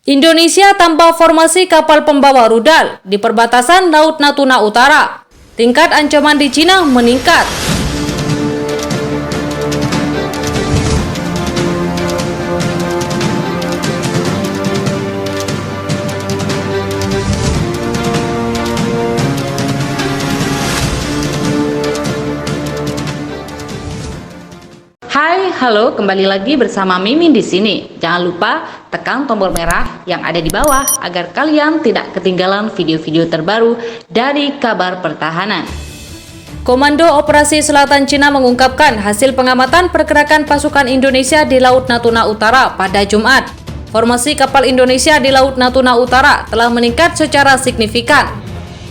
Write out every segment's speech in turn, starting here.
Indonesia tambah formasi kapal pembawa rudal di perbatasan Laut Natuna Utara. Tingkat ancaman di Cina meningkat. Hai, halo, kembali lagi bersama Mimin di sini. Jangan lupa tekan tombol merah yang ada di bawah agar kalian tidak ketinggalan video-video terbaru dari kabar pertahanan. Komando Operasi Selatan Cina mengungkapkan hasil pengamatan pergerakan pasukan Indonesia di Laut Natuna Utara pada Jumat. Formasi kapal Indonesia di Laut Natuna Utara telah meningkat secara signifikan.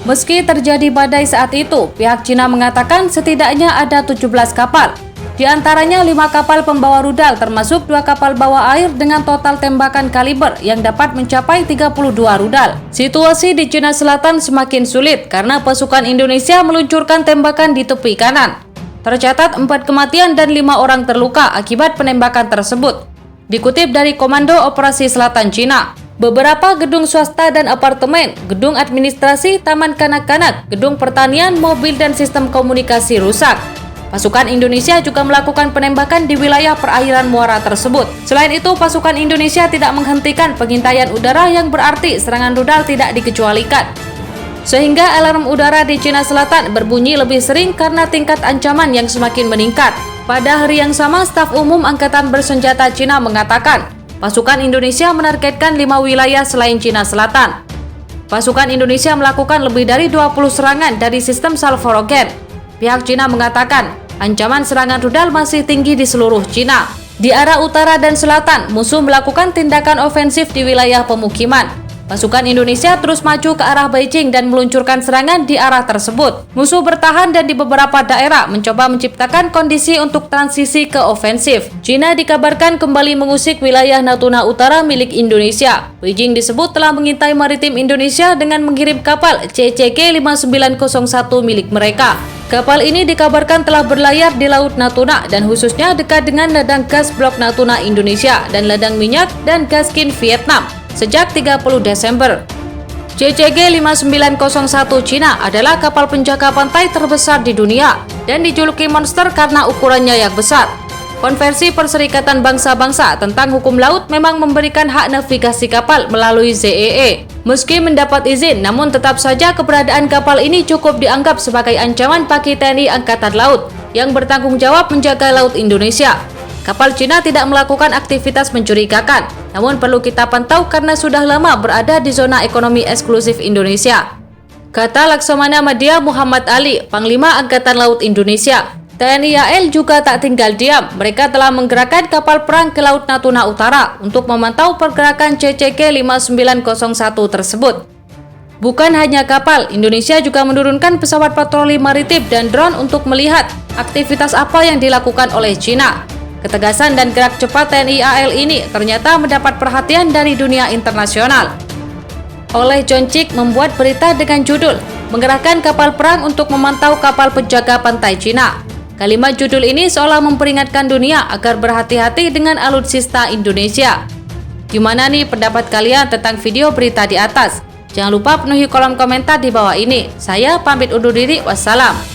Meski terjadi badai saat itu, pihak Cina mengatakan setidaknya ada 17 kapal. Di antaranya 5 kapal pembawa rudal termasuk 2 kapal bawah air dengan total tembakan kaliber yang dapat mencapai 32 rudal. Situasi di Cina Selatan semakin sulit karena pasukan Indonesia meluncurkan tembakan di tepi kanan. Tercatat 4 kematian dan 5 orang terluka akibat penembakan tersebut. Dikutip dari Komando Operasi Selatan Cina, beberapa gedung swasta dan apartemen, gedung administrasi, taman kanak-kanak, gedung pertanian, mobil dan sistem komunikasi rusak. Pasukan Indonesia juga melakukan penembakan di wilayah perairan muara tersebut. Selain itu, pasukan Indonesia tidak menghentikan pengintaian udara yang berarti serangan rudal tidak dikecualikan. Sehingga alarm udara di Cina Selatan berbunyi lebih sering karena tingkat ancaman yang semakin meningkat. Pada hari yang sama, Staf Umum Angkatan Bersenjata Cina mengatakan, pasukan Indonesia menargetkan 5 wilayah selain Cina Selatan. Pasukan Indonesia melakukan lebih dari 20 serangan dari sistem salvo-roket. Pihak Cina mengatakan, ancaman serangan rudal masih tinggi di seluruh Cina. Di arah utara dan selatan, musuh melakukan tindakan ofensif di wilayah pemukiman. Pasukan Indonesia terus maju ke arah Beijing dan meluncurkan serangan di arah tersebut. Musuh bertahan dan di beberapa daerah mencoba menciptakan kondisi untuk transisi ke ofensif. Cina dikabarkan kembali mengusik wilayah Natuna Utara milik Indonesia. Beijing disebut telah mengintai maritim Indonesia dengan mengirim kapal CCG 5901 milik mereka. Kapal ini dikabarkan telah berlayar di Laut Natuna dan khususnya dekat dengan ladang gas Blok Natuna Indonesia dan ladang minyak dan gas Kin Vietnam sejak 30 Desember. CCG 5901 Cina adalah kapal penjaga pantai terbesar di dunia dan dijuluki monster karena ukurannya yang besar. Konvensi Perserikatan Bangsa-Bangsa tentang hukum laut memang memberikan hak navigasi kapal melalui ZEE. Meski mendapat izin, namun tetap saja keberadaan kapal ini cukup dianggap sebagai ancaman bagi TNI Angkatan Laut yang bertanggung jawab menjaga laut Indonesia. Kapal Cina tidak melakukan aktivitas mencurigakan, namun perlu kita pantau karena sudah lama berada di zona ekonomi eksklusif Indonesia. Kata Laksamana Madya Muhammad Ali, Panglima Angkatan Laut Indonesia. TNI AL juga tak tinggal diam, mereka telah menggerakkan kapal perang ke Laut Natuna Utara untuk memantau pergerakan CCG 5901 tersebut. Bukan hanya kapal, Indonesia juga menurunkan pesawat patroli maritim dan drone untuk melihat aktivitas apa yang dilakukan oleh Cina. Ketegasan dan gerak cepat TNI AL ini ternyata mendapat perhatian dari dunia internasional. Oleh John Chick membuat berita dengan judul, mengerahkan kapal perang untuk memantau kapal penjaga pantai Cina. Kalimat judul ini seolah memperingatkan dunia agar berhati-hati dengan alutsista Indonesia. Gimana nih pendapat kalian tentang video berita di atas? Jangan lupa penuhi kolom komentar di bawah ini. Saya pamit undur diri, wassalam.